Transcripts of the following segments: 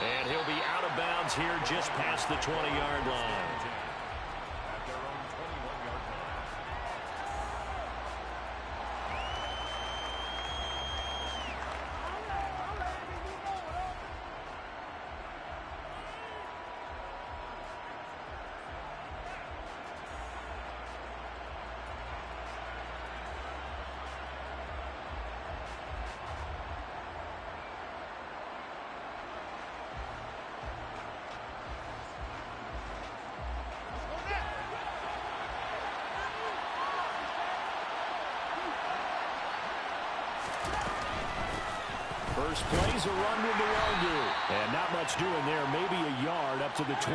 And he'll be out of bounds here just past the 20-yard line. First play's a run with the Wazoo. And not much doing there. Maybe a yard up to the 23.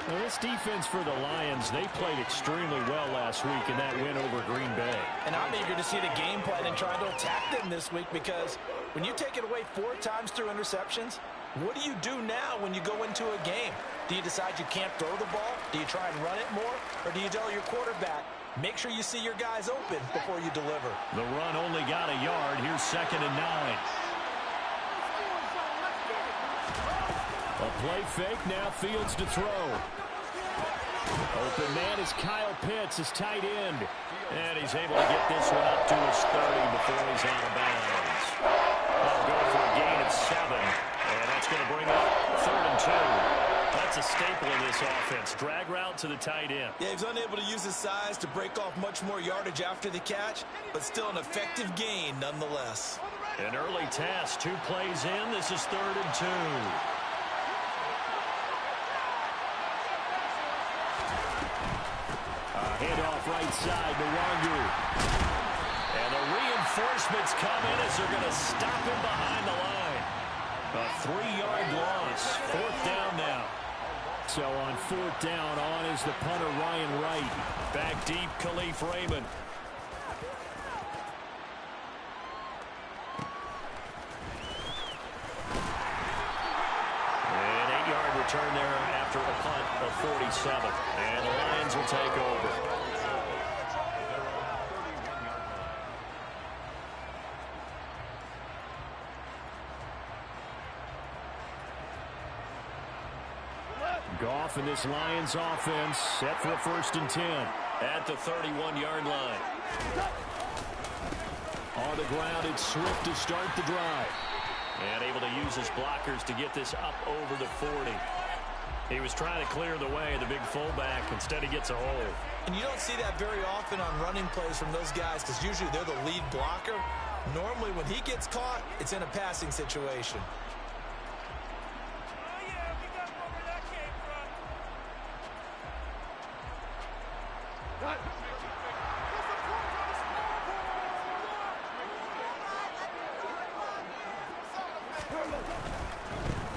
Now, this defense for the Lions, they played extremely well last week in that win over Green Bay. And I'm eager to see the game plan and try to attack them this week, because when you take it away 4 times through interceptions, what do you do now when you go into a game? Do you decide you can't throw the ball? Do you try and run it more? Or do you tell your quarterback, make sure you see your guys open before you deliver? The run only got a yard. Here's 2nd and 9. A play fake. Now Fields to throw. Open man is Kyle Pitts, his tight end. And he's able to get this one up to his 30 before he's out of bounds. They'll go for a gain of 7. And that's going to bring up 3rd and 2. That's a staple in this offense. Drag route to the tight end. Yeah, he's unable to use his size to break off much more yardage after the catch, but still an effective gain nonetheless. An early test. 2 plays in. This is 3rd and 2. Handoff right side to Wazoo. And the reinforcements come in as they're going to stop him behind the line. A 3-yard loss. 4th down now. So on 4th down, on is the punter Ryan Wright. Back deep, Khalif Raymond. An 8-yard return there after a punt of 47. And the Lions will take over. Goff and this Lions offense set for a 1st and 10 at the 31-yard line. On the ground, it's Swift to start the drive. And able to use his blockers to get this up over the 40. He was trying to clear the way of the big fullback. Instead, he gets a hold. And you don't see that very often on running plays from those guys, because usually they're the lead blocker. Normally, when he gets caught, it's in a passing situation.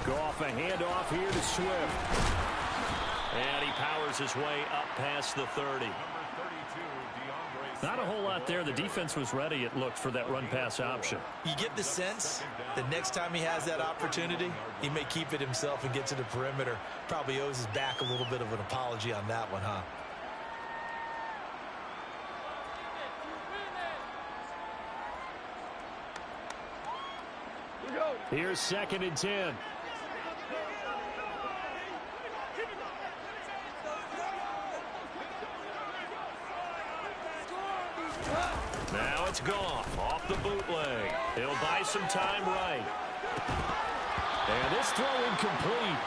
Goff, a handoff here to Swift. And he powers his way up past the 30. Not a whole lot there. The defense was ready, it looked, for that run-pass option. You get the sense that next time he has that opportunity, he may keep it himself and get to the perimeter. Probably owes his back a little bit of an apology on that one, huh? Here's 2nd and 10. Now it's Goff off the bootleg. He'll buy some time right. And this throw incomplete.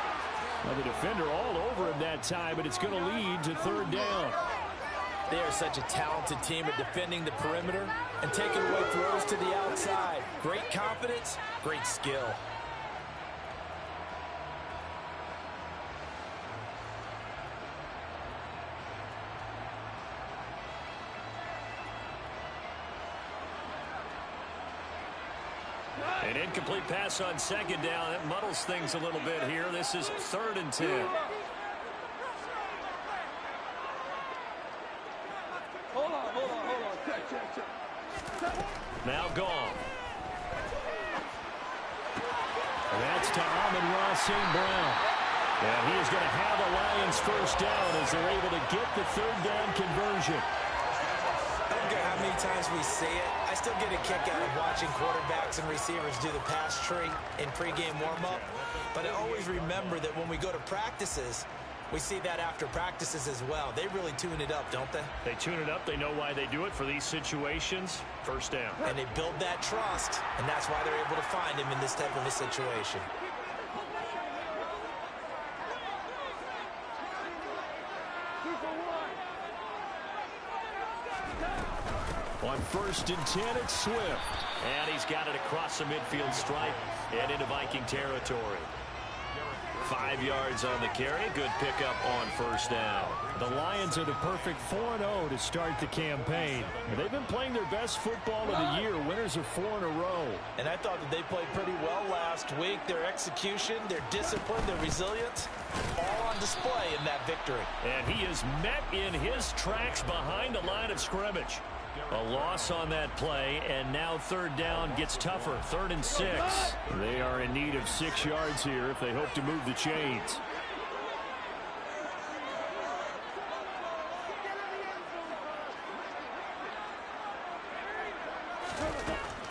Well, the defender all over him that time, but it's going to lead to 3rd down. They are such a talented team at defending the perimeter and taking away throws to the outside. Great confidence, great skill. An incomplete pass on 2nd down. It muddles things a little bit here. This is 3rd and 10. Hold on. Check. Now Goff. That's to Amon-Ra St. Brown. And he is going to have the Lions 1st down as they're able to get the 3rd down conversion. don't care how many times we see it, I still get a kick out of watching quarterbacks and receivers do the pass tree in pregame warm-up. But I always remember that when we go to practices, we see that after practices as well. They really tune it up, don't they? They tune it up. They know why they do it for these situations. First down. And they build that trust, and that's why they're able to find him in this type of a situation. On 1st and 10, it's Swift. And he's got it across the midfield stripe and into Viking territory. 5 yards on the carry. Good pickup on 1st down. The Lions are the perfect 4-0 to start the campaign. They've been playing their best football of the year. Winners of 4 in a row. And I thought that they played pretty well last week. Their execution, their discipline, their resilience, all on display in that victory. And he is met in his tracks behind the line of scrimmage. A loss on that play, and now 3rd down gets tougher. 3rd and 6. They are in need of 6 yards here if they hope to move the chains.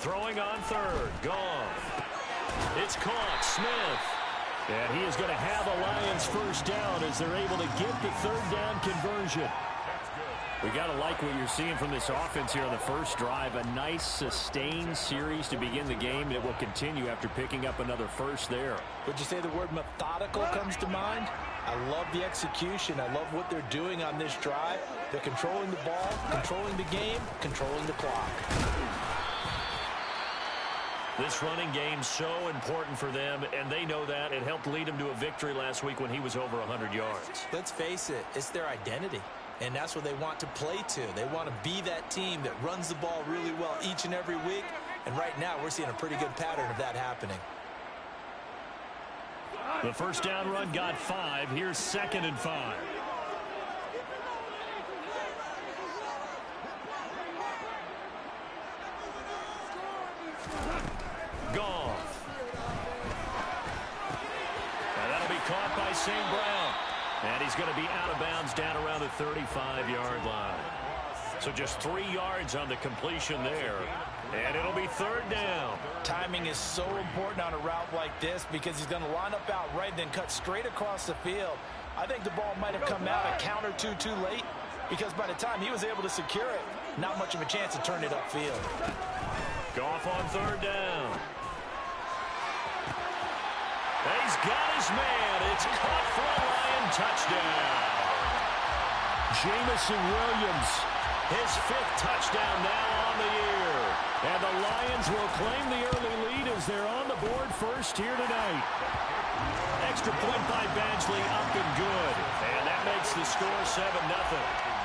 Throwing on 3rd. Gone. It's caught. Smith. And he is going to have a Lions 1st down as they're able to get the 3rd down conversion. We got to like what you're seeing from this offense here on the first drive. A nice, sustained series to begin the game. It will continue after picking up another first there. Would you say the word methodical comes to mind? I love the execution. I love what they're doing on this drive. They're controlling the ball, controlling the game, controlling the clock. This running game's so important for them, and they know that. It helped lead them to a victory last week when he was over 100 yards. Let's face it, it's their identity. And that's what they want to play to. They want to be that team that runs the ball really well each and every week. And right now, we're seeing a pretty good pattern of that happening. The 1st down run got 5. Here's 2nd and 5. Goff. And that'll be caught by St. Brown. And he's going to be out of bounds down around the 35-yard line. So just 3 yards on the completion there. And it'll be 3rd down. Timing is so important on a route like this because he's going to line up out right, then cut straight across the field. I think the ball might have come out a count or two too late because by the time he was able to secure it, not much of a chance to turn it upfield. Goff on 3rd down. He's got his man. It's caught for a Lion touchdown. Jamison Williams. His 5th touchdown now on the year. And the Lions will claim the early lead as they're on the board first here tonight. Extra point by Badgley up and good. And that makes the score 7-0.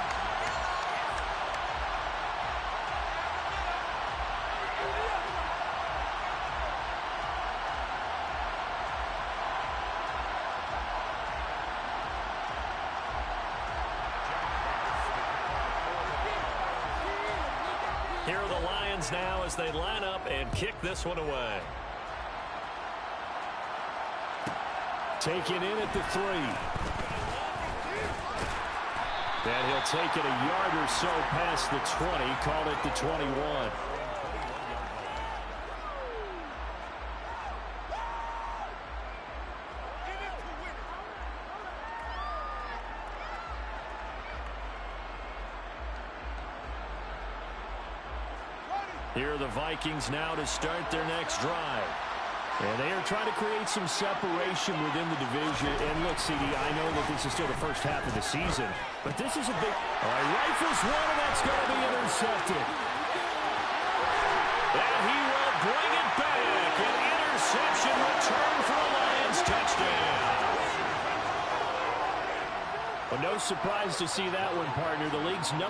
Here are the Lions now as they line up and kick this one away. Taken in at the 3. And he'll take it a yard or so past the 20. Call it the 21. Here are the Vikings now to start their next drive. And they are trying to create some separation within the division. And look, CD, I know that this is still the first half of the season, but this is a big... All right, rifles one, and that's going to be intercepted. And he will bring it back. An interception return for a Lions touchdown. Well, no surprise to see that one, partner. The league's #1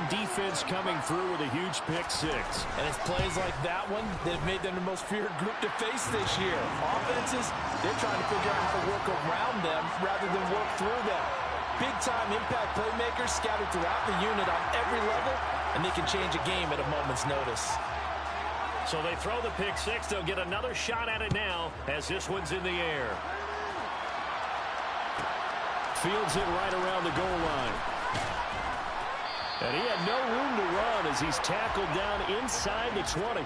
defense coming through with a huge pick-6. And it's plays like that one that have made them the most feared group to face this year. Offenses, they're trying to figure out how to work around them rather than work through them. Big-time impact playmakers scattered throughout the unit on every level, and they can change a game at a moment's notice. So they throw the pick-6. They'll get another shot at it now as this one's in the air. Fields it right around the goal line. And he had no room to run as he's tackled down inside the 20.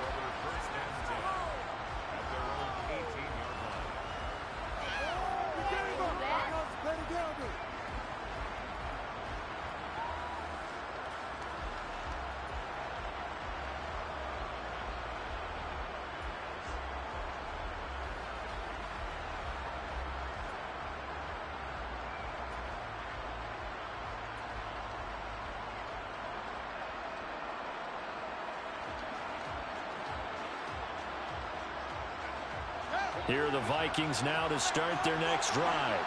Here are the Vikings now to start their next drive.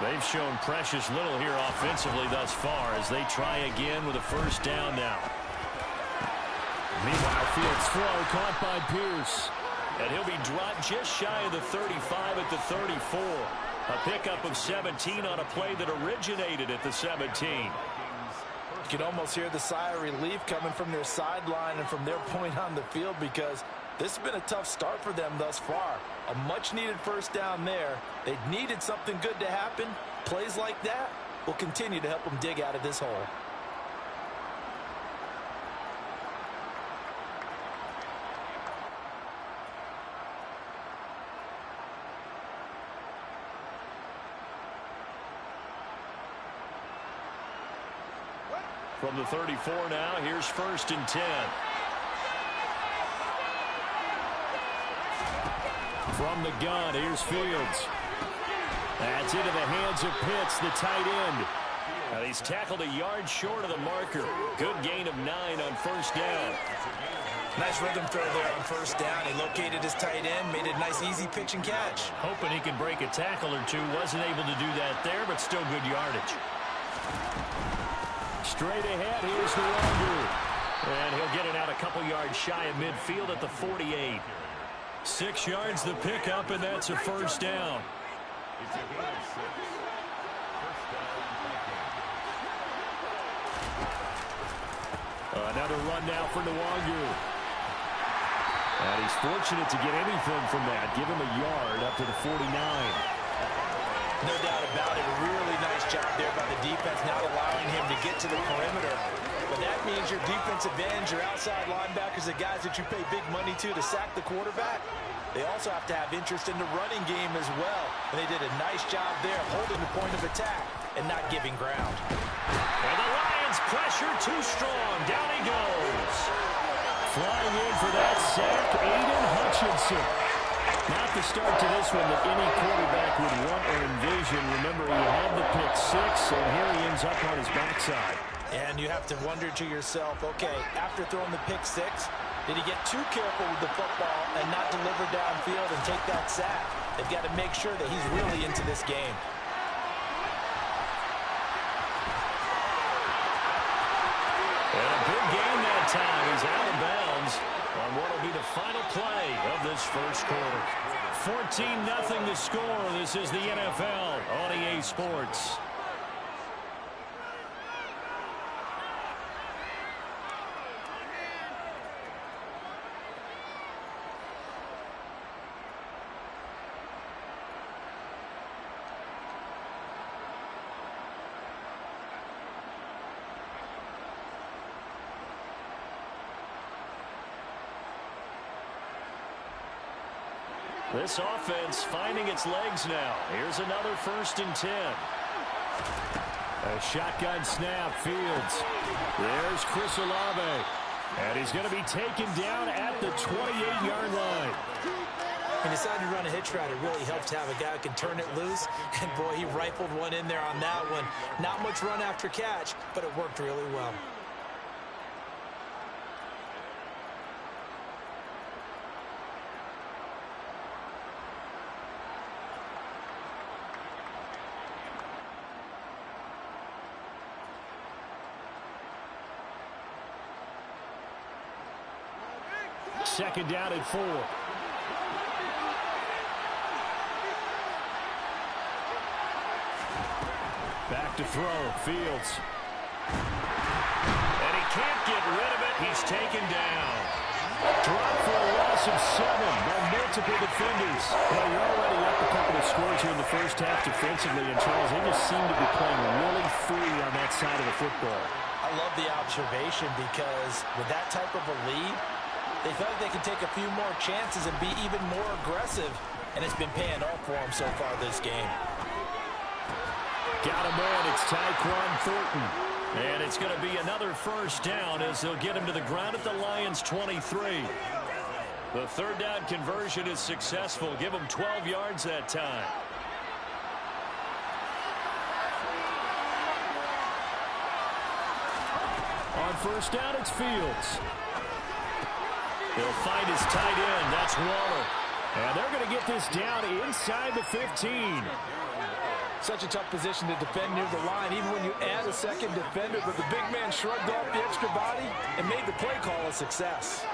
They've shown precious little here offensively thus far as they try again with a first down now. Meanwhile, Fields' throw caught by Pierce. And he'll be dropped just shy of the 35 at the 34. A pickup of 17 on a play that originated at the 17. You can almost hear the sigh of relief coming from their sideline and from their point on the field because this has been a tough start for them thus far. A much-needed first down there. They needed something good to happen. Plays like that will continue to help them dig out of this hole. From the 34 now, here's 1st and 10. From the gun, here's Fields. That's into the hands of Pitts, the tight end. And he's tackled a yard short of the marker. Good gain of 9 on first down. Nice rhythm throw there on first down. He located his tight end, made a nice easy pitch and catch. Hoping he could break a tackle or two. Wasn't able to do that there, but still good yardage. Straight ahead, here's the Longer. And he'll get it out a couple yards shy of midfield at the 48. 6 yards the pickup, and that's a first down. Another run now for Nwangu. And he's fortunate to get anything from that. Give him a yard up to the 49. No doubt about it. A really nice job there by the defense, not allowing him to get to the perimeter. But that means your defensive ends, your outside linebackers, the guys that you pay big money to sack the quarterback, they also have to have interest in the running game as well. And they did a nice job there holding the point of attack and not giving ground. And the Lions pressure too strong. Down he goes. Flying in for that sack, Aiden Hutchinson. Not the start to this one that any quarterback would want or envision. Remember, he had the pick 6, and here he ends up on his backside. And you have to wonder to yourself, okay, after throwing the pick 6, did he get too careful with the football and not deliver downfield and take that sack? They've got to make sure that he's really into this game. And a big game that time. He's out of bounds on what will be the final play of this first quarter. 14-0 the score. This is the NFL on EA Sports. This offense finding its legs now. Here's another 1st and 10. A shotgun snap, Fields. There's Chris Olave. And he's going to be taken down at the 28-yard line. He decided to run a hitch route. It really helps to have a guy who can turn it loose. And, boy, he rifled one in there on that one. Not much run after catch, but it worked really well. Second down at 4. Back to throw, Fields. And he can't get rid of it. He's taken down. Drop for a loss of 7 by multiple defenders. Well, you're already up a couple of scores told you in the first half defensively, and Charles, they just seem to be playing really free on that side of the football. I love the observation because with that type of a lead, they feel like they can take a few more chances and be even more aggressive, and it's been paying off for them so far this game. Got a man, it's Tyquan Thornton. And it's going to be another first down as they'll get him to the ground at the Lions' 23. The third down conversion is successful. Give him 12 yards that time. On first down, it's Fields. He'll find his tight end. That's Waller. And they're going to get this down inside the 15. Such a tough position to defend near the line, even when you add a second defender, but the big man shrugged off the extra body and made the play call a success.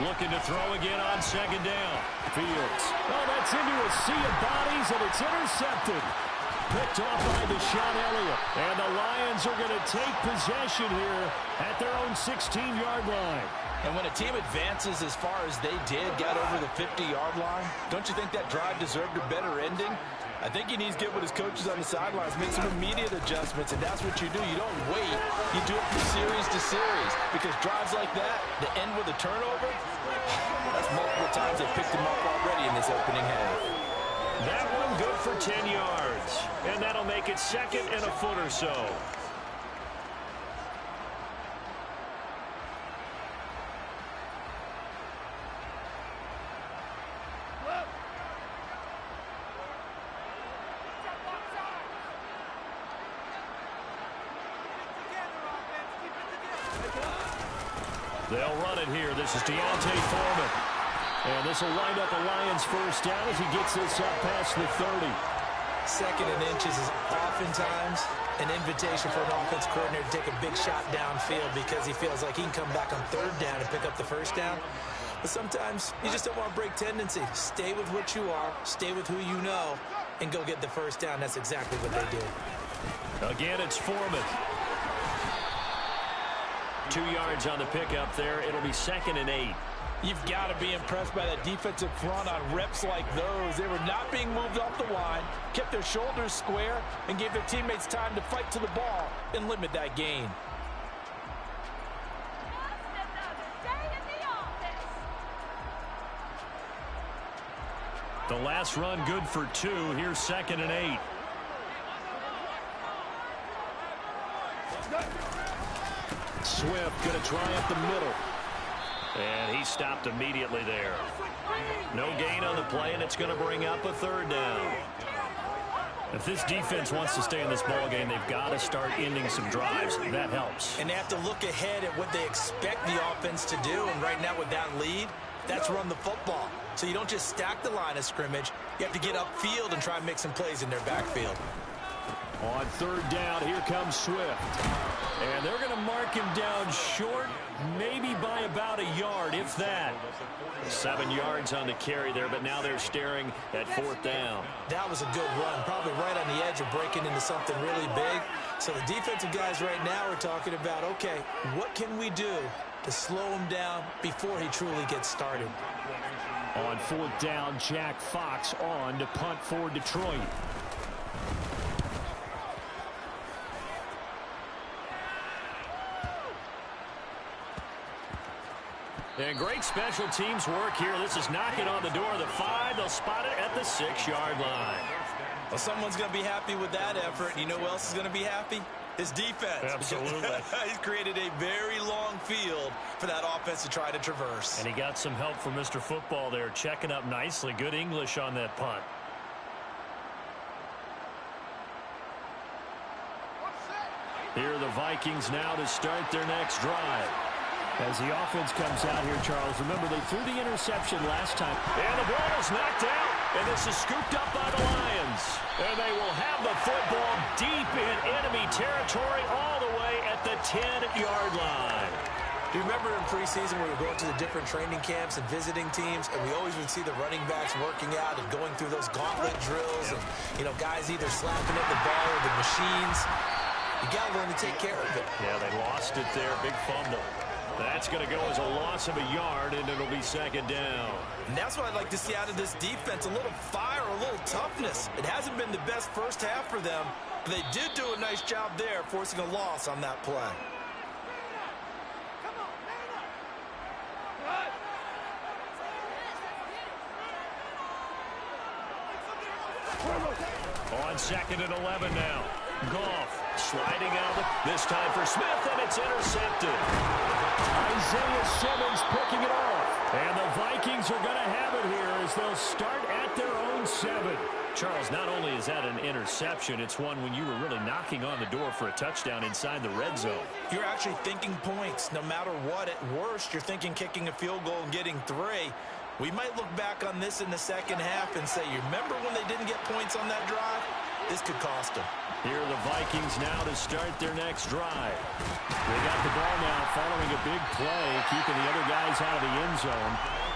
Looking to throw again on second down. Fields. Oh, that's into a sea of bodies, and it's intercepted. Picked off by Deshaun Elliott. And the Lions are going to take possession here at their own 16-yard line. And when a team advances as far as they did, got over the 50-yard line, don't you think that drive deserved a better ending? I think he needs to get with his coaches on the sidelines, make some immediate adjustments, and that's what you do. You don't wait. You do it from series to series, because drives like that, that end with a turnover, that's multiple times they picked him up already in this opening half. That one good for 10 yards, and that'll make it second and a foot or so. They'll run it here. This is Deontay Foreman. And this will wind up the Lions' first down as he gets this up past the 30. Second and inches is oftentimes an invitation for an offense coordinator to take a big shot downfield because he feels like he can come back on third down and pick up the first down. But sometimes you just don't want to break tendency. Stay with what you are, stay with who you know, and go get the first down. That's exactly what they did. Again, it's Foreman. 2 yards on the pickup there. It'll be second and 8. You've got to be impressed by that defensive front on reps like those. They were not being moved off the line, kept their shoulders square, and gave their teammates time to fight to the ball and limit that gain. The last run good for 2. Here's second and 8. Swift going to try up the middle. And he stopped immediately there. No gain on the play, and it's going to bring up a third down. If this defense wants to stay in this ballgame, they've got to start ending some drives. That helps. And they have to look ahead at what they expect the offense to do. And right now with that lead, that's run the football. So you don't just stack the line of scrimmage. You have to get upfield and try and make some plays in their backfield. On third down, here comes Swift. And they're going to mark him down short, maybe by about a yard, if that. 7 yards on the carry there, but now they're staring at fourth down. That was a good run, probably right on the edge of breaking into something really big. So the defensive guys right now are talking about, okay, what can we do to slow him down before he truly gets started? On fourth down, Jack Fox on to punt for Detroit. And great special teams work here. This is knocking on the door of the 5. They'll spot it at the 6-yard line. Well, someone's going to be happy with that effort. You know who else is going to be happy? His defense. Absolutely. He's created a very long field for that offense to try to traverse. And he got some help from Mr. Football there, checking up nicely. Good English on that punt. Here are the Vikings now to start their next drive. As the offense comes out here, Charles, remember they threw the interception last time. And the ball is knocked out, and this is scooped up by the Lions. And they will have the football deep in enemy territory all the way at the 10-yard line. Do you remember in preseason we were going to the different training camps and visiting teams, and we always would see the running backs working out and going through those gauntlet drills and, you know, guys either slapping at the ball or the machines. You got to learn to take care of it. Yeah, they lost it there. Big fumble. That's going to go as a loss of a yard, and it'll be second down. And that's what I'd like to see out of this defense, a little fire, a little toughness. It hasn't been the best first half for them, but they did do a nice job there, forcing a loss on that play. On second and 11 now. Goff sliding out. This time for Smith, and it's intercepted. Isaiah Simmons picking it off. And the Vikings are going to have it here as they'll start at their own 7. Charles, not only is that an interception, it's one when you were really knocking on the door for a touchdown inside the red zone. You're actually thinking points. No matter what, at worst, you're thinking kicking a field goal and getting 3. We might look back on this in the second half and say, you remember when they didn't get points on that drive? This could cost them. Here are the Vikings now to start their next drive. They got the ball now following a big play, keeping the other guys out of the end zone.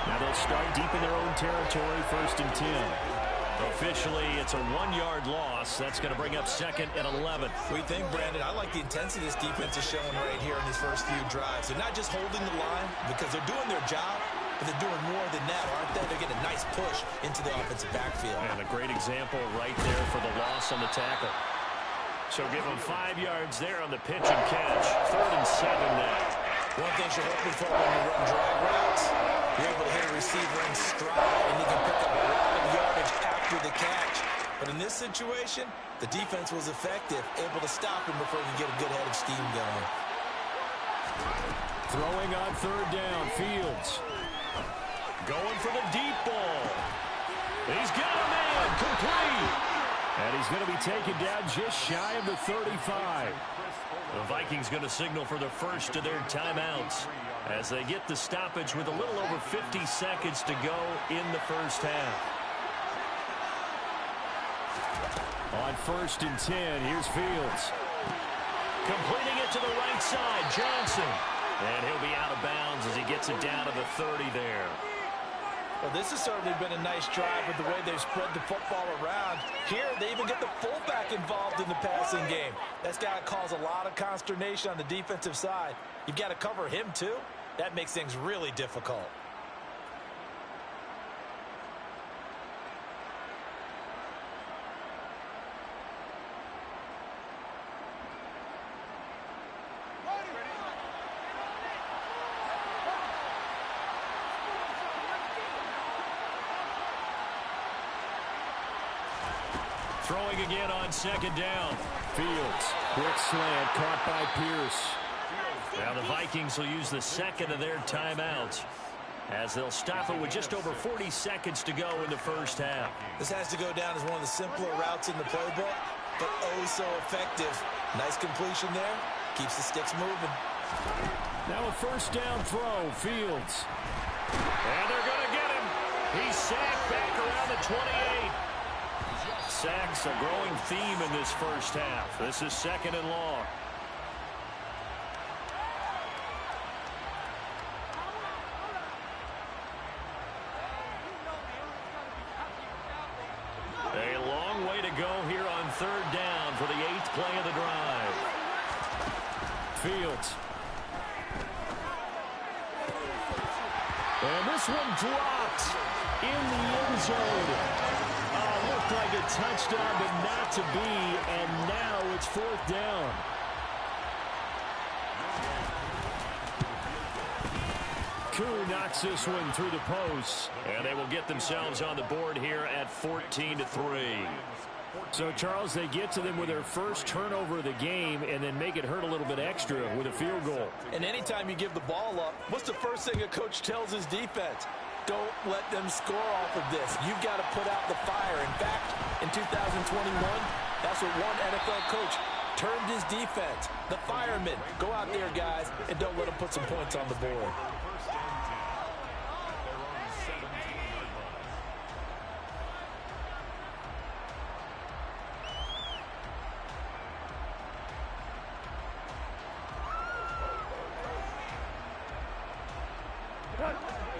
Now they'll start deep in their own territory, 1st and 10. Officially, it's a 1-yard loss. That's going to bring up second and 11. What do you think, Brandon? I like the intensity this defense is showing right here in these first few drives. They're not just holding the line because they're doing their job, but they're doing more than that, aren't they? They're getting a nice push into the offensive backfield. And a great example right there for the loss on the tackle. So give them 5 yards there on the pitch and catch. 3rd and 7 now. One thing you're hoping for when you run drag routes, you're able to hit a receiver in stride, and you can pick up a lot of yardage after the catch. But in this situation, the defense was effective, able to stop him before he could get a good head of steam going. Throwing on 3rd down, Fields. Going for the deep ball. He's got a man, complete. And he's going to be taken down just shy of the 35. The Vikings going to signal for the first of their timeouts as they get the stoppage with a little over 50 seconds to go in the first half. On 1st and 10, here's Fields. Completing it to the right side, Johnson. And he'll be out of bounds as he gets it down to the 30 there. Well, this has certainly been a nice drive with the way they've spread the football around. Here, they even get the fullback involved in the passing game. That's got to cause a lot of consternation on the defensive side. You've got to cover him, too. That makes things really difficult. Throwing again on 2nd down. Fields, quick slant, caught by Pierce. Now the Vikings will use the second of their timeouts as they'll stop it with just over 40 seconds to go in the first half. This has to go down as one of the simpler routes in the playbook, but oh so effective. Nice completion there. Keeps the sticks moving. Now a 1st down throw, Fields. And they're going to get him. He's sacked back around the 28. Sacks a growing theme in this first half. This is 2nd and long. A long way to go here on 3rd down for the 8th play of the drive. Fields. And this one dropped in the end zone. Looked like a touchdown, but not to be, and now it's 4th down. Koo knocks this one through the post. And they will get themselves on the board here at 14-3. So, Charles, they get to them with their first turnover of the game and then make it hurt a little bit extra with a field goal. And anytime you give the ball up, what's the first thing a coach tells his defense? Don't let them score off of this. You've got to put out the fire. In fact, in 2021, that's what one NFL coach termed his defense. The firemen. Go out there, guys, and don't let them put some points on the board.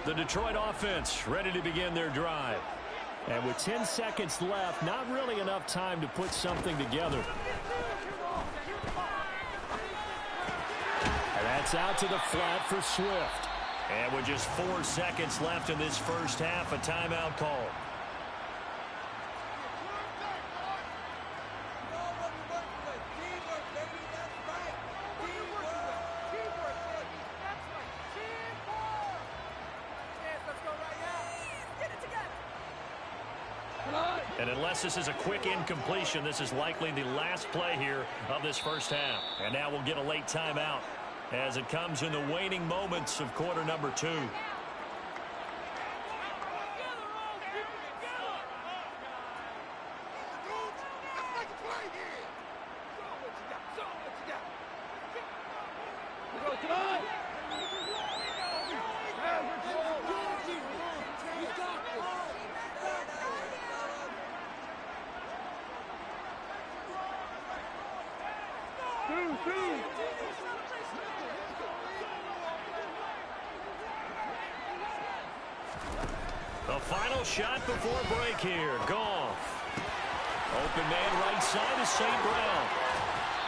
The Detroit offense ready to begin their drive. And with 10 seconds left, not really enough time to put something together. And that That's out to the flat for Swift. And with just 4 seconds left in this first half, a timeout call. And unless this is a quick incompletion, this is likely the last play here of this first half. And now we'll get a late timeout as it comes in the waning moments of quarter number 2. The final shot before break here. Goff. Open man right side is St. Brown.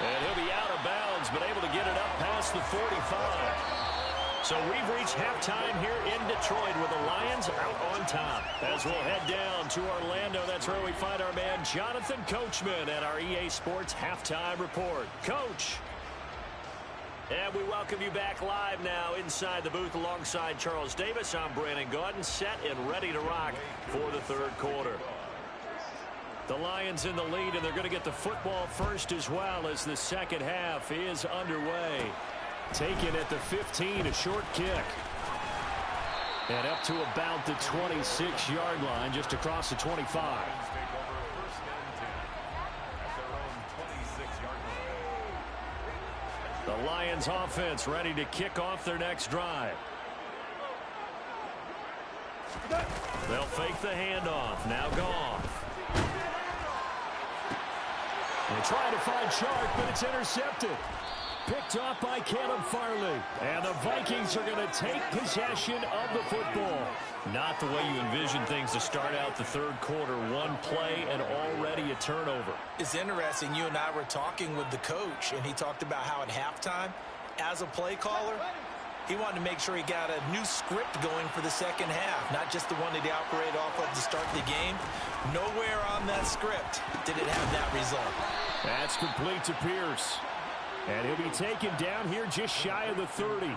And he'll be out of bounds, but able to get it up past the 45. So we've reached halftime here in Detroit with the Lions out on top. As we'll head down to Orlando, that's where we find our man Jonathan Coachman at our EA Sports Halftime Report. Coach. And we welcome you back live now inside the booth alongside Charles Davis. I'm Brandon Gaudin, set and ready to rock for the third quarter. The Lions in the lead, and they're going to get the football first as well as the second half is underway. Taken at the 15, a short kick. And up to about the 26-yard line, just across the 25. The Lions offense ready to kick off their next drive. They'll fake the handoff. Now Goff. They try to find Chark, but it's intercepted. Picked off by Caleb Farley. And the Vikings are going to take possession of the football. Not the way you envision things to start out the third quarter. One play and already a turnover. It's interesting. You and I were talking with the coach, and he talked about how at halftime, as a play caller, he wanted to make sure he got a new script going for the second half, not just the one that he operated off of to start the game. Nowhere on that script did it have that result. That's complete to Pierce. And he'll be taken down here just shy of the 30.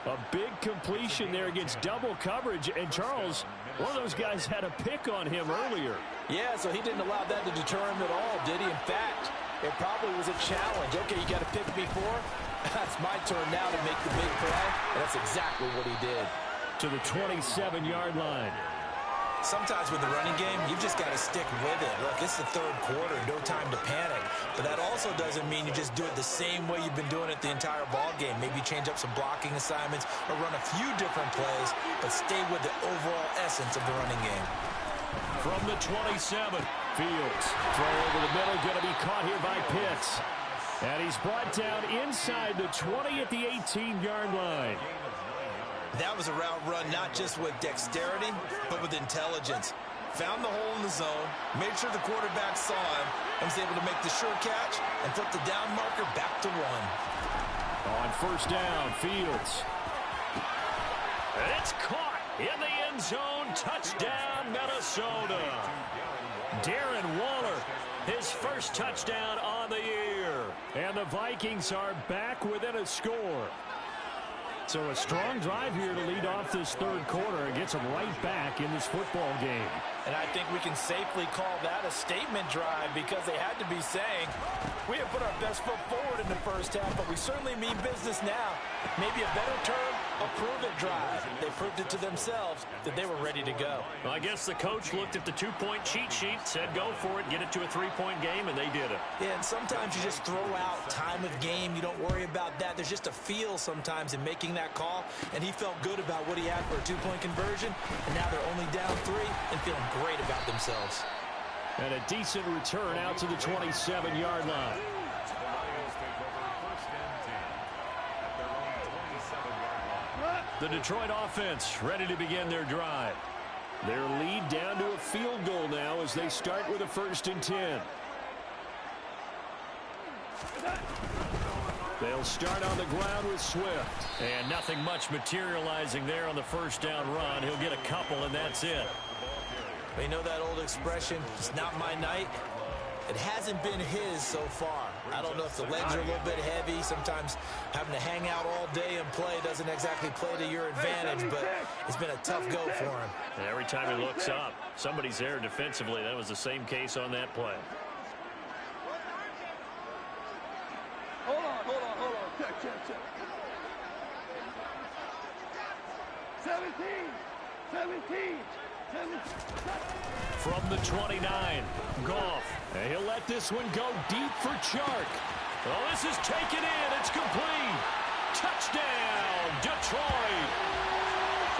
A big completion there against double coverage. And Charles, one of those guys had a pick on him earlier. Yeah, so he didn't allow that to deter him at all, did he? In fact, it probably was a challenge. Okay, you got to pick me for? That's my turn now to make the big play. And that's exactly what he did. To the 27-yard line. Sometimes with the running game, you've just got to stick with it. Look, it's the third quarter, no time to panic. But that also doesn't mean you just do it the same way you've been doing it the entire ball game. Maybe change up some blocking assignments or run a few different plays, but stay with the overall essence of the running game. From the 27, Fields. Throw over the middle, going to be caught here by Pitts. And he's brought down inside the 20 at the 18-yard line. That was a route run not just with dexterity, but with intelligence. Found the hole in the zone, made sure the quarterback saw him, and was able to make the sure catch and flip the down marker back to 1. On first down, Fields. It's caught in the end zone. Touchdown, Minnesota. Darren Waller, his first touchdown on the year. And the Vikings are back within a score. So a strong drive here to lead off this third quarter and gets them right back in this football game. And I think we can safely call that a statement drive because they had to be saying, we have put our best foot forward in the first half, but we certainly mean business now. Maybe a better term, a prove-it drive. They proved it to themselves that they were ready to go. Well, I guess the coach looked at the two-point cheat sheet, said go for it, get it to a three-point game, and they did it. Yeah, and sometimes you just throw out time of game. You don't worry about that. There's just a feel sometimes in making that call, and he felt good about what he had for a two-point conversion, and now they're only down 3 and feeling great about themselves. And a decent return out to the 27-yard line. The Detroit offense ready to begin their drive. Their lead down to a field goal now as they start with a 1st and 10. They'll start on the ground with Swift. And nothing much materializing there on the first down run. He'll get a couple, and that's it. You know that old expression, it's not my night? It hasn't been his so far. I don't know if the legs are a little bit heavy. Sometimes having to hang out all day and play doesn't exactly play to your advantage, but it's been a tough go for him. And every time he looks up, somebody's there defensively. That was the same case on that play. Hold on. Check. 17. From the 29, Goff. And he'll let this one go deep for Chark. Well, this is taken in. It's complete. Touchdown, Detroit.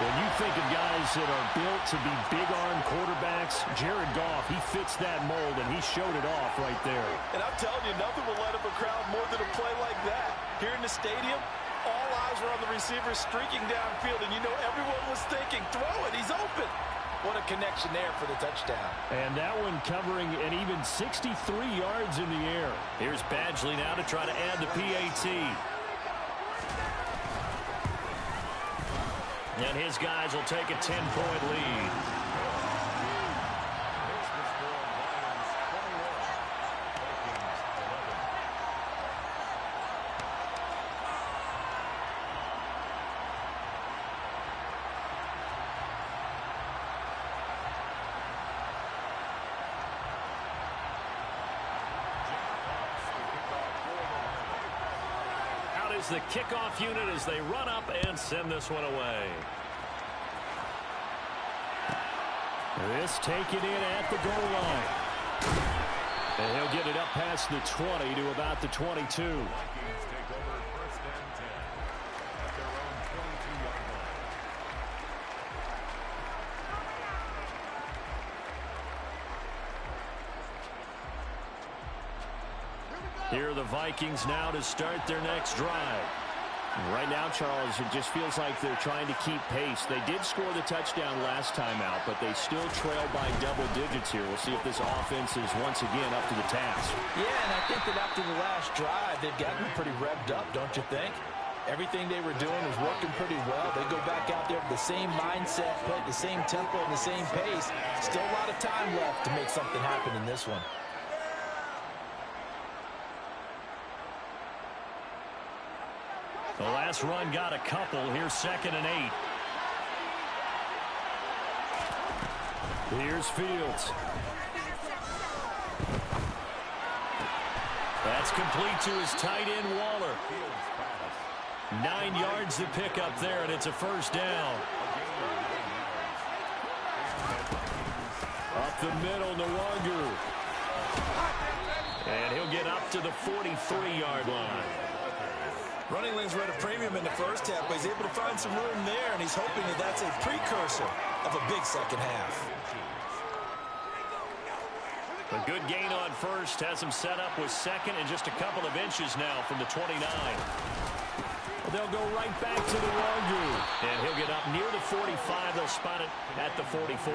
When you think of guys that are built to be big-arm quarterbacks, Jared Goff, he fits that mold, and he showed it off right there. And I'm telling you, nothing will light up a crowd more than a play like that. Here in the stadium, all eyes were on the receiver streaking downfield, and you know everyone was thinking, throw it, he's open. What a connection there for the touchdown. And that one covering an even 63 yards in the air. Here's Badgley now to try to add the PAT. And his guys will take a 10-point lead. The kickoff unit as they run up and send this one away. This taken in at the goal line. And he'll get it up past the 20 to about the 22. Here are the Vikings now to start their next drive. Right now, Charles, it just feels like they're trying to keep pace. They did score the touchdown last time out, but they still trail by double digits here. We'll see if this offense is once again up to the task. Yeah, and I think that after the last drive, they've gotten pretty revved up, don't you think? Everything they were doing was working pretty well. They go back out there with the same mindset, play at the same tempo and the same pace. Still a lot of time left to make something happen in this one. The last run got a couple. Here's 2nd and 8. Here's Fields. That's complete to his tight end, Waller. 9 yards to pick up there, and it's a first down. Up the middle, Nwangu. And he'll get up to the 43-yard line. Running lanes were at a premium in the first half, but he's able to find some room there, and he's hoping that that's a precursor of a big second half. A good gain on first has him set up with 2nd and just a couple of inches now from the 29. They'll go right back to the Nwangu. And he'll get up near the 45. They'll spot it at the 44.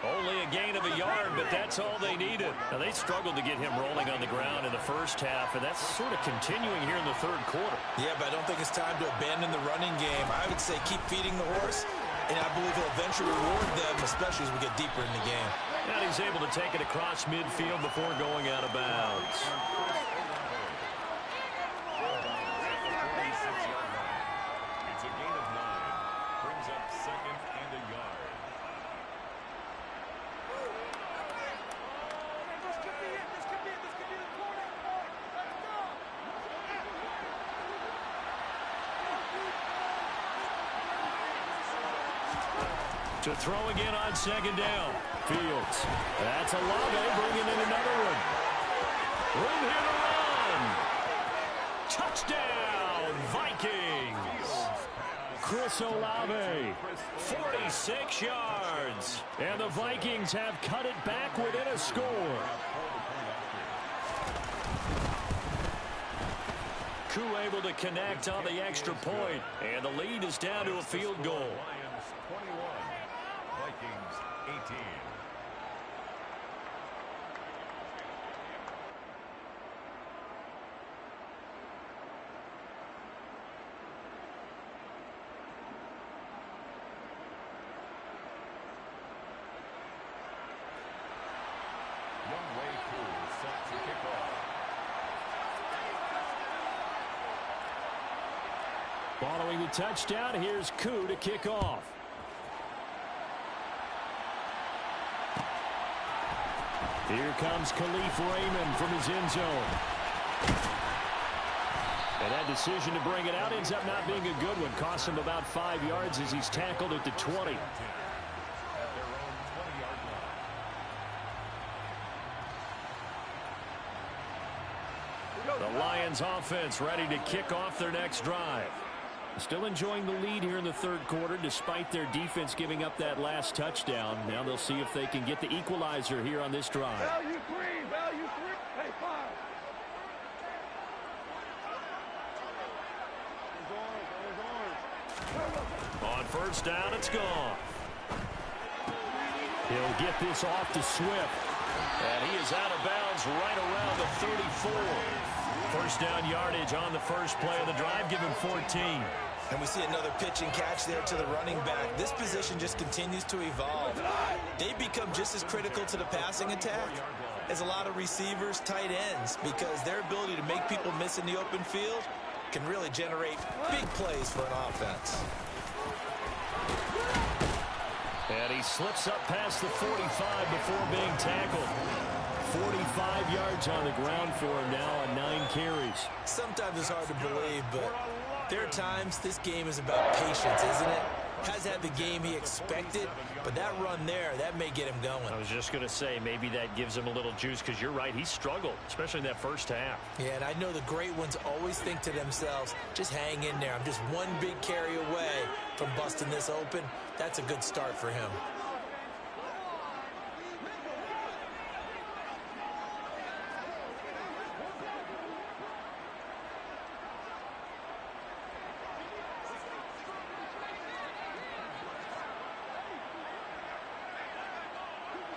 Only a gain of a yard, but that's all they needed. Now, they struggled to get him rolling on the ground in the first half, and that's sort of continuing here in the third quarter. Yeah, but I don't think it's time to abandon the running game. I would say keep feeding the horse, and I believe he'll eventually reward them, especially as we get deeper in the game. And he's able to take it across midfield before going out of bounds. It's a gain of 9. Brings up 2nd and a yard. To throw again on 2nd down. Fields. That's Olave bringing in another one. Room here to run. Touchdown, Vikings. Chris Olave. 46 yards. And the Vikings have cut it back within a score. Koo able to connect on the extra point. And the lead is down to a field goal. Lions 21. Vikings 18. Following the touchdown, here's Koo to kick off. Here comes Khalif Raymond from his end zone. And that decision to bring it out ends up not being a good one. Costs him about 5 yards as he's tackled at the 20. The Lions offense ready to kick off their next drive. Still enjoying the lead here in the third quarter despite their defense giving up that last touchdown. Now they'll see if they can get the equalizer here on this drive. Value free, value free. Hey, fire. On first down, it's gone. He'll get this off to Swift. And he is out of bounds right around the 34. First down yardage on the first play of the drive. Give him 14. And we see another pitch and catch there to the running back. This position just continues to evolve. They become just as critical to the passing attack as a lot of receivers, tight ends, because their ability to make people miss in the open field can really generate big plays for an offense. And he slips up past the 45 before being tackled. 45 yards on the ground for him now on 9 carries. Sometimes it's hard to believe, but there are times this game is about patience, isn't it? Has had the game he expected, but that run there, that may get him going. I was just going to say, maybe that gives him a little juice, because you're right, he struggled, especially in that first half. Yeah, and I know the great ones always think to themselves, just hang in there. I'm just one big carry away from busting this open. That's a good start for him.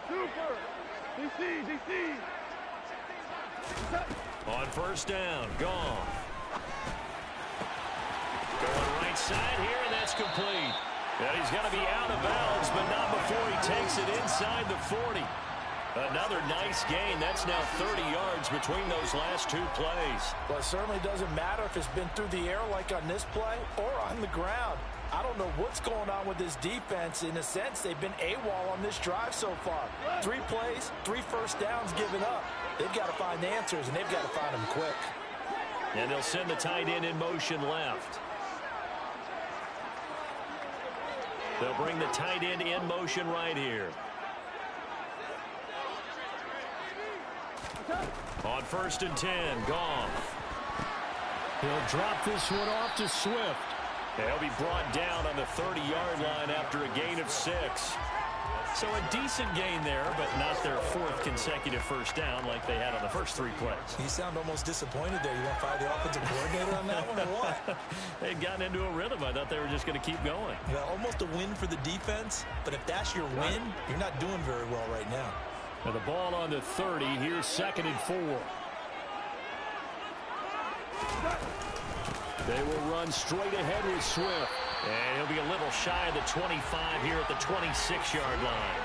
Super. He sees. On first down, gone. Going right side here, and that's complete. And he's going to be out of bounds, but not before he takes it inside the 40. Another nice gain. That's now 30 yards between those last 2 plays. Well, it certainly doesn't matter if it's been through the air like on this play or on the ground. I don't know what's going on with this defense. In a sense, they've been AWOL on this drive so far. 3 plays, 3 first downs given up. They've got to find answers, and they've got to find them quick. And they'll send the tight end in motion left. They'll bring the tight end in motion right here. On first and 10, Goff. He'll drop this one off to Swift. They'll be brought down on the 30-yard line after a gain of 6. So a decent gain there, but not their 4th consecutive first down like they had on the first 3 plays. You sound almost disappointed there. You want to fire the offensive coordinator on that one or what? They'd gotten into a rhythm. I thought they were just going to keep going. Well, almost a win for the defense, but if that's your win, you're not doing very well right now. And the ball on the 30. Here's 2nd and 4. They will run straight ahead with Swift. And he'll be a little shy of the 25 here at the 26-yard line.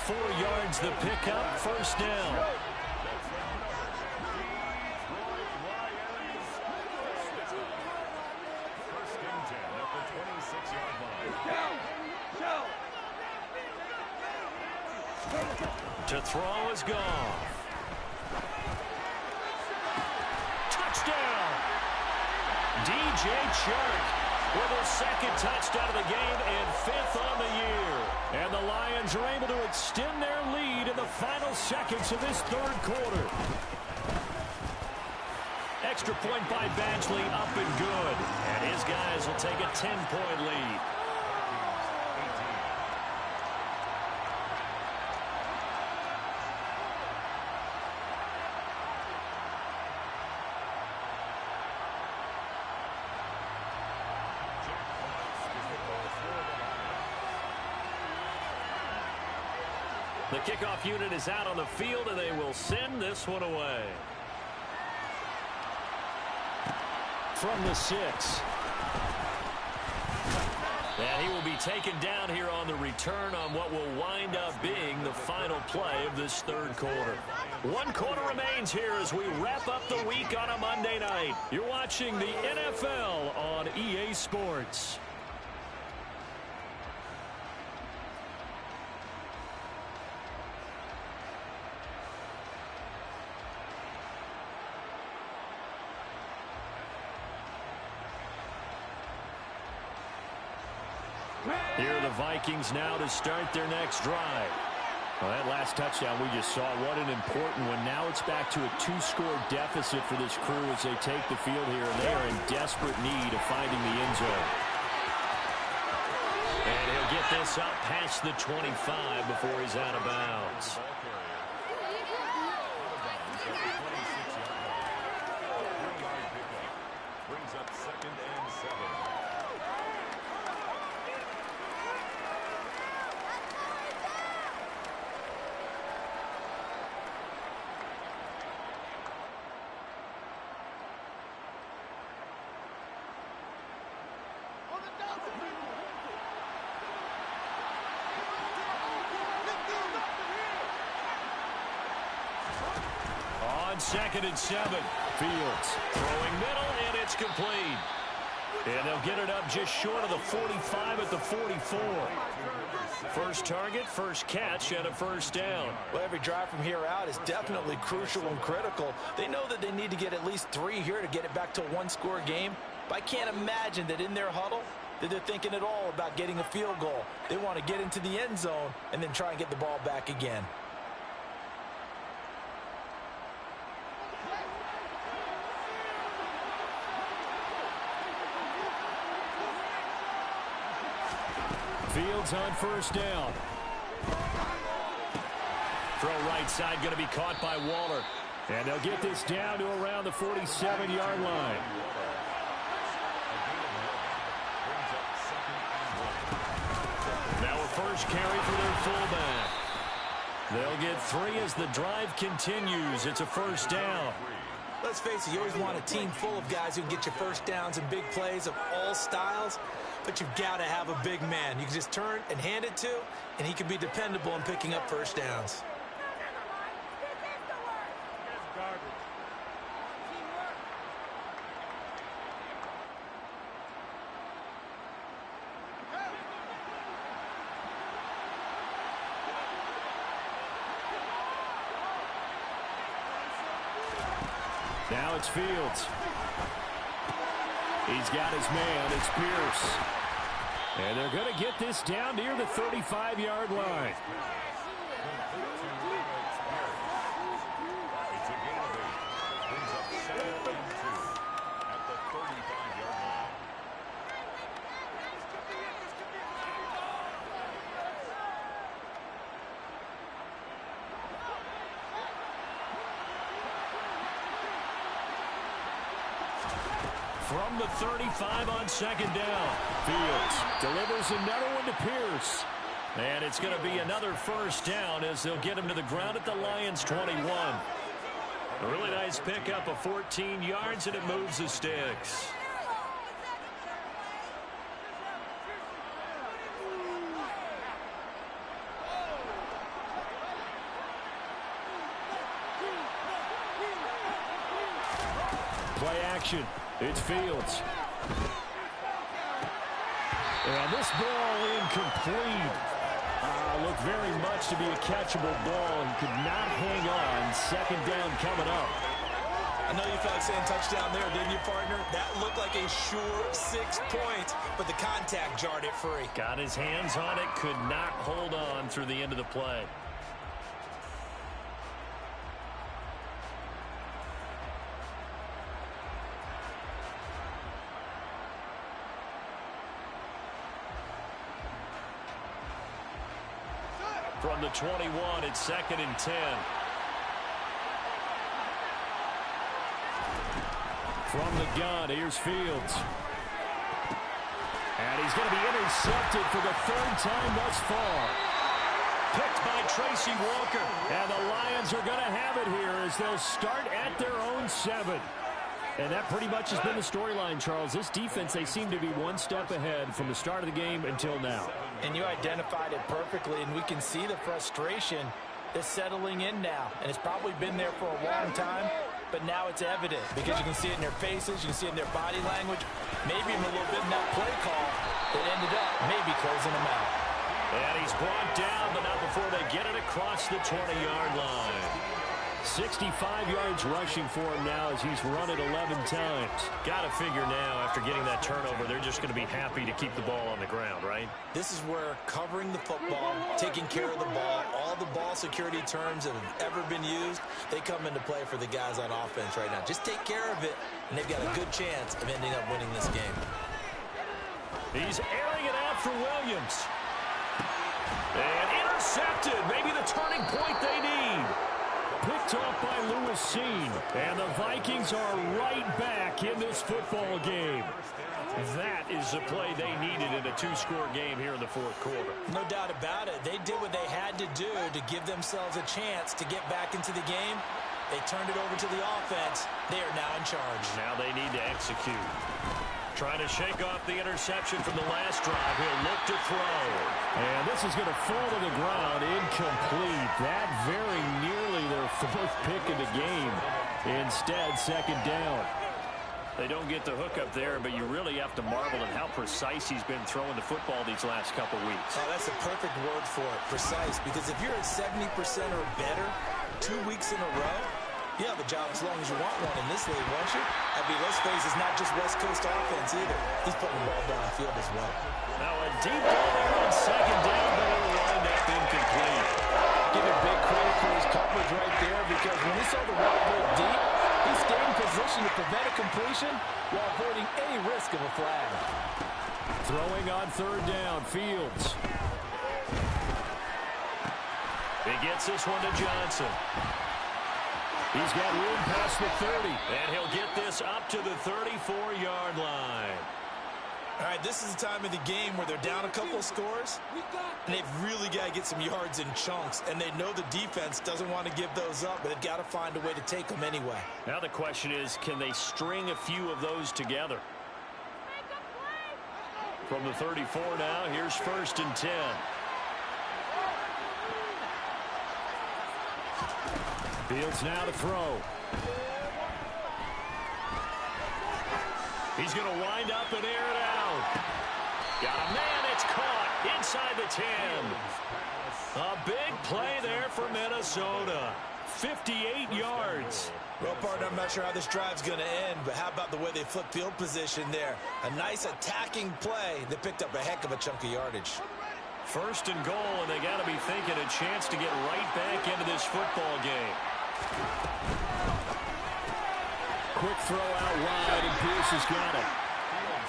4 yards the pickup, first down. First and 10 at the 26-yard line. To throw is gone. Touchdown! DJ Chark with his 2nd touchdown of the game and 5th on the year. And the Lions are able to extend their lead in the final seconds of this 3rd quarter. Extra point by Badgley, up and good. And his guys will take a 10-point lead. The kickoff unit is out on the field, and they will send this one away. From the 6. And he will be taken down here on the return on what will wind up being the final play of this third quarter. 1 quarter remains here as we wrap up the week on a Monday night. You're watching the NFL on EA Sports. Here are the Vikings now to start their next drive. Well, that last touchdown we just saw, what an important one. Now it's back to a 2-score deficit for this crew as they take the field here, and they are in desperate need of finding the end zone. And he'll get this up past the 25 before he's out of bounds. Brings up 2nd and 7. On 2nd and 7, Fields throwing middle, and it's complete. And they'll get it up just short of the 45 at the 44. First target, first catch, and a first down. Well, every drive from here out is definitely crucial and critical. They know that they need to get at least 3 here to get it back to a 1-score game. But I can't imagine that in their huddle that they're thinking at all about getting a field goal. They want to get into the end zone and then try and get the ball back again. Fields on first down. Throw right side going to be caught by Waller. And they'll get this down to around the 47-yard line. Now a first carry for their fullback. They'll get 3 as the drive continues. It's a first down. Let's face it, you always want a team full of guys who can get you first downs and big plays of all styles, but you've got to have a big man you can just turn and hand it to, and he can be dependable in picking up first downs. Now it's Fields. He's got his man. It's Pierce. And they're going to get this down near the 35-yard line. It's a gain of 8. Brings up 2nd and 2 at the 35-yard line. From the 35 on second down. Fields delivers another one to Pierce. And it's going to be another first down as they'll get him to the ground at the Lions' 21. A really nice pickup of 14 yards, and it moves the sticks. Play action. It's Fields. And this ball incomplete. Looked very much to be a catchable ball and could not hang on. Second down coming up. I know you felt like saying touchdown there, didn't you, partner? That looked like a sure 6 points, but the contact jarred it free. Got his hands on it, could not hold on through the end of the play. From the 21, it's 2nd and 10. From the gun, here's Fields. And he's going to be intercepted for the 3rd time thus far. Picked by Tracy Walker. And the Lions are going to have it here as they'll start at their own 7. And that pretty much has been the storyline, Charles. This defense, they seem to be one step ahead from the start of the game until now. And you identified it perfectly, and we can see the frustration that's settling in now. And it's probably been there for a long time, but now it's evident because you can see it in their faces, you can see it in their body language, maybe even a little bit in that play call that ended up maybe closing them out. And he's brought down, but not before they get it across the 20-yard line. 65 yards rushing for him now as he's run it 11 times. Got to figure now, after getting that turnover, they're just going to be happy to keep the ball on the ground, right? This is where covering the football, taking care of the ball, all the ball security terms that have ever been used, they come into play for the guys on offense right now. Just take care of it, and they've got a good chance of ending up winning this game. He's airing it out for Williams. And intercepted. Maybe the turning point they need. Picked off by Lewis Seen. And the Vikings are right back in this football game. That is the play they needed in a two-score game here in the fourth quarter. No doubt about it. They did what they had to do to give themselves a chance to get back into the game. They turned it over to the offense. They are now in charge. Now they need to execute. Trying to shake off the interception from the last drive. He'll look to throw. And this is going to fall to the ground. Incomplete. That very nearly their fourth pick of the game. Instead, second down. They don't get the hook up there, but you really have to marvel at how precise he's been throwing the football these last couple weeks. Oh, that's a perfect word for it, precise. Because if you're at 70% or better 2 weeks in a row, you have a job as long as you want one in this league, won't you? I mean, let's face it, it's not just West Coast offense either. He's putting the ball downfield as well. Now a deep ball there on second down, but it'll wind up incomplete. Give it big credit for his coverage right there, because when he saw the route go deep, he stayed in position to prevent a completion while avoiding any risk of a flag. Throwing on third down, Fields. He gets this one to Johnson. He's got room past the 30. And he'll get this up to the 34-yard line. All right, this is the time of the game where they're down a couple of scores, and they've really got to get some yards in chunks, and they know the defense doesn't want to give those up, but they've got to find a way to take them anyway. Now the question is, can they string a few of those together? From the 34 now, here's 1st and 10. Fields now to throw. He's going to wind up and air it out. Got a man, it's caught inside the 10. A big play there for Minnesota. 58 yards. Well, partner, I'm not sure how this drive's going to end, but how about the way they flipped field position there? A nice attacking play that picked up a heck of a chunk of yardage. 1st and goal, and they got to be thinking a chance to get right back into this football game. Quick throw out wide, and Pierce has got it.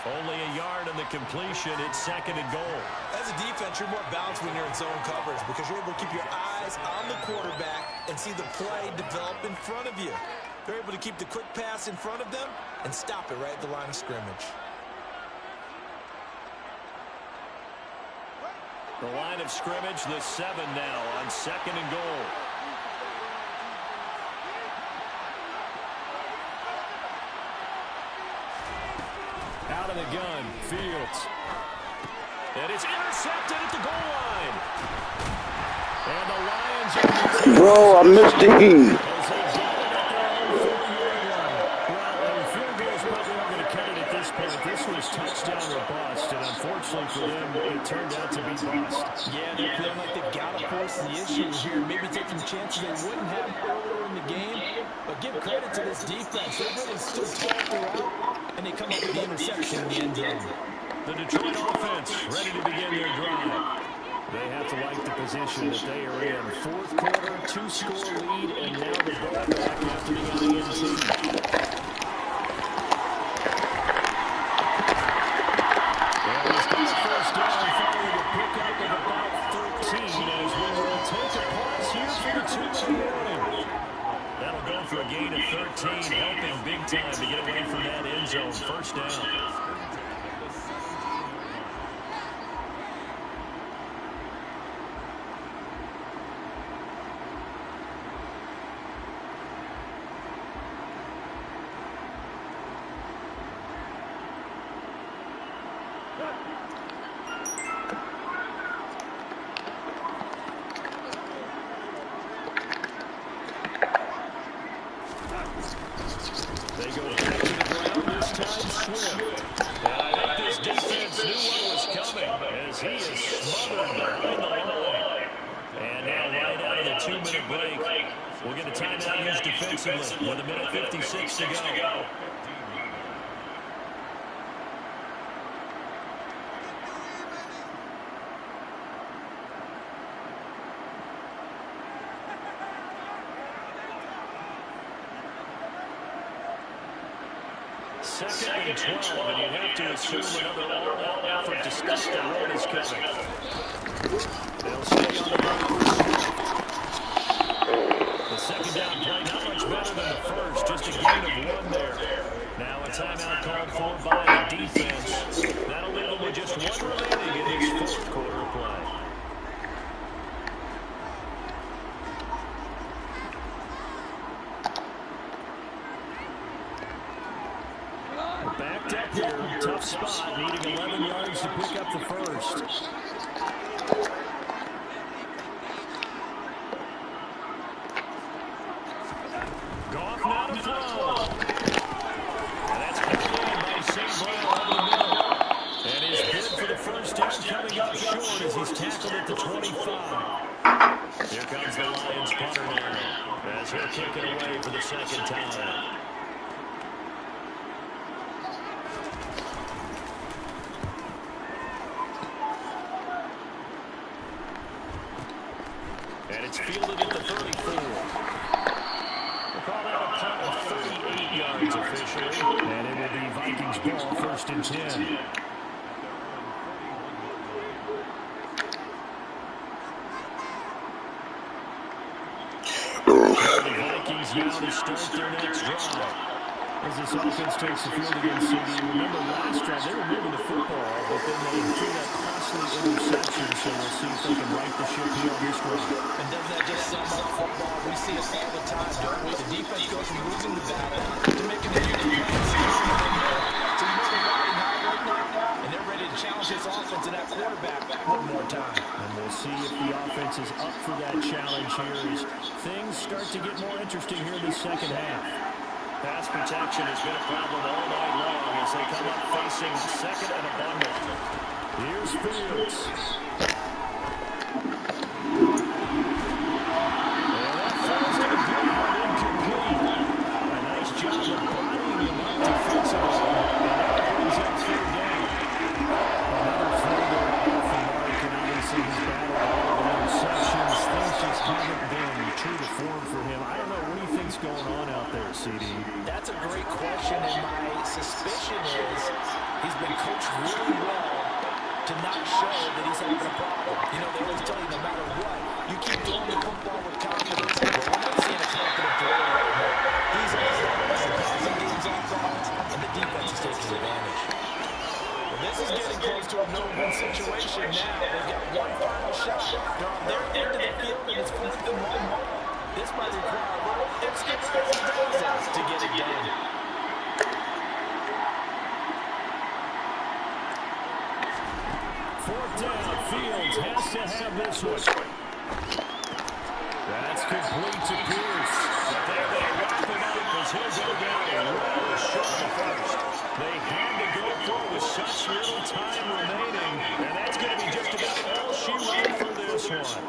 Only a yard on the completion. It's 2nd and goal. As a defense, you're more balanced when you're in zone coverage because you're able to keep your eyes on the quarterback and see the play develop in front of you. They're able to keep the quick pass in front of them and stop it right at the line of scrimmage. The line of scrimmage, the 7 now on 2nd and goal. Out of the gun, Fields. And it's intercepted at the goal line. And the Lions are... Bro, I missed the heat. This was touchdown or bust, and unfortunately for them, it turned out to be bust. Yeah, they're feeling like they've got to force the issue here. Maybe take some chances they wouldn't have earlier in the game. But give credit to this defense. They really stood tall throughout, and they come up with the interception in the end zone. The Detroit offense ready to begin their drive. They have to like the position that they are in. Fourth quarter, 2-score lead, and now the ball back after the INT. That'll go for a gain of 13, helping big time to get away from that end zone. 1st down. smothered behind the line. And now right out of the 2-minute break, we'll get a timeout used defensively with 1:56 to go. Second and 12, and you have to assume another all-out effort to stop the run is coming. They'll stay on the The second down play, not much better than the first, just a gain of 1 there. Now a timeout called for by the defense. That'll leave them with just 1 remaining in this fourth quarter of play. Backed up here, tough spot, needing 11 yards to pick up the first. Goff now to throw. And that's picked in by St. Brown over the middle. And is good for the first down, coming up short as he's tackled at the 25. Here comes the Lions punter now, as he'll kick it away for the second time. And it's fielded at the 34. We'll call that a punt of 38 yards officially. And it will be Vikings ball, 1st and 10. The Vikings now to start their next drive. As this offense takes the field against CD, remember last drive they were moving the football, but then they threw that costly interception, so we'll see if they can right the ship here on this drive. And doesn't that just sum up football? We see it all the time, don't we? The defense goes from losing the battle to making a huge play. So you know they're riding high right now, and they're ready to challenge this offense and that quarterback one more time. And we'll see if the offense is up for that challenge here as things start to get more interesting here in the second half. Pass protection has been a problem all night long as they come up facing second and abundant. Here's Fields. And that falls to the ground, incomplete. A nice job of bodying him up defensively. And that brings up 3rd down. Another further off the mark, and obviously he's battled all of the interceptions. Things just haven't been true to form for him. I don't know, what do you think's going on out there, CD? That's a great question, and my suspicion is he's been coached really well to not show that he's having a problem. You know, they always tell you no matter what, you keep throwing the football with confidence. But we're not seeing a confident throw right now. He's on balance, the passing game's off balance, and the defense is taking advantage. Well, this is getting close to a no-win situation now. They've got one final shot. They're on their end of the field, and it's 4th and 1. This might require a little extra to get it done. 4th down, Fields has to have this one. That's complete to Pierce. But they're going to wrap him up as he'll go down rather short of first. They had to go for it with such little time remaining, and that's going to be just about all she wrote for this one.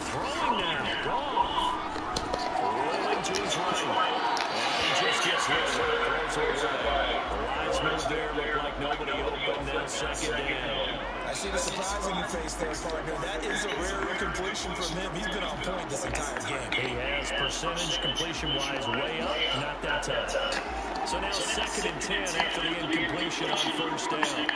Throwing now, Goff. Rolling to his right. And he just gets rid of it. Throws it away. The lines move there, look like nobody open. Now 2nd down. I see the surprise in your face there, partner. That is a rare incompletion from him. He's been on point this entire game. He has percentage completion-wise way up, not that time. So now 2nd and 10 after the incompletion on 1st down.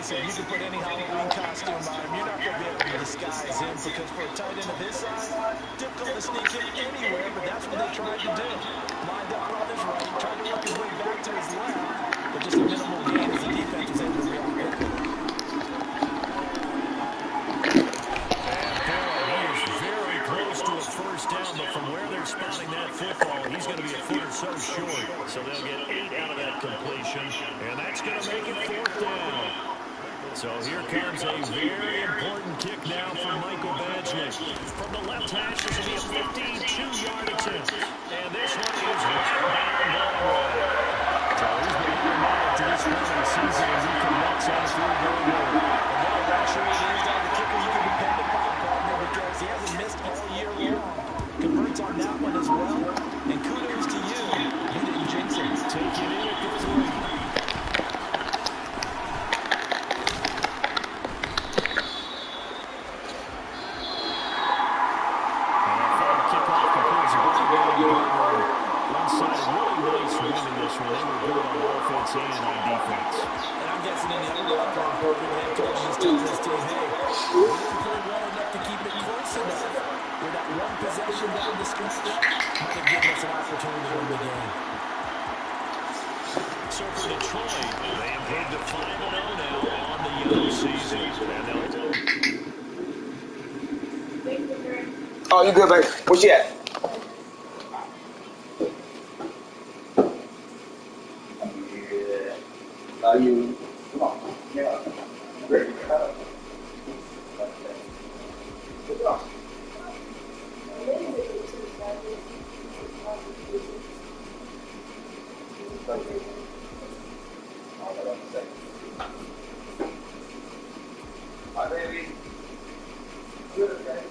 You can put any Halloween costume on him. You're not going to be able to disguise him because for a tight end of his size, difficult to sneak him anywhere, but that's what they tried to do. Lined up on his right, tried to work his way back to his left, but just a minimal gain as the defense was able to react quickly. And boy, he is very close football, he's going to be a foot or so short. So they'll get 8 out of that completion, and that's going to make it 4th down. So here comes a very important kick now from Michael Badgley. From the left hash, this will be a 52-yard attempt. And this one is right down the line. So he's been automatic to this point of the season, and he connects on a field goal move. And what a luxury it is to have a kicker you can depend upon, partner, because he hasn't missed all year long. Converts on that one as well. And kudos to you. You didn't jinx him. Take it in at the 3. And I'm guessing in the other locker room, program head coach is telling his team, hey, we didn't play well enough to keep it close enough. With that one possession down the stretch, might have given us an opportunity to win the game. So for Detroit, they improved to 5-0 now on the young season. Oh, you good, baby? Where she at? You come on. Yeah. Great. Good job. Hi, baby. Good, okay.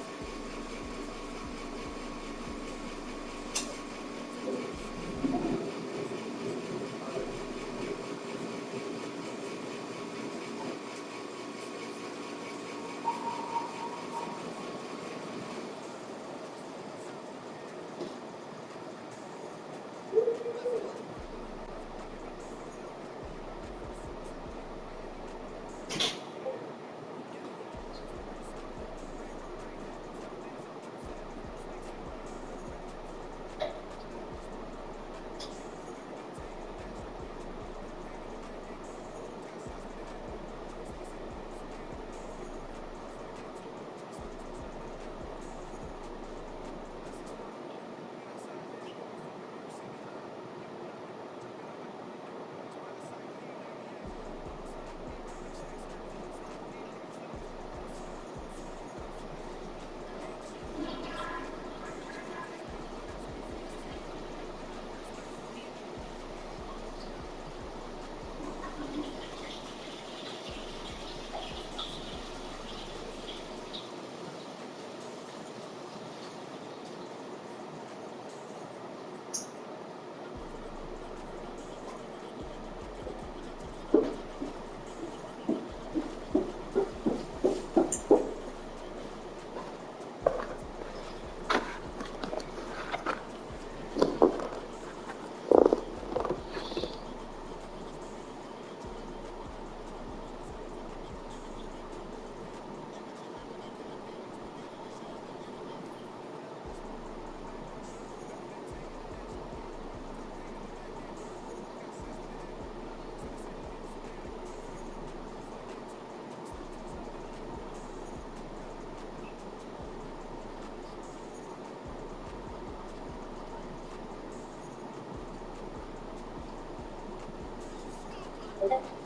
Okay.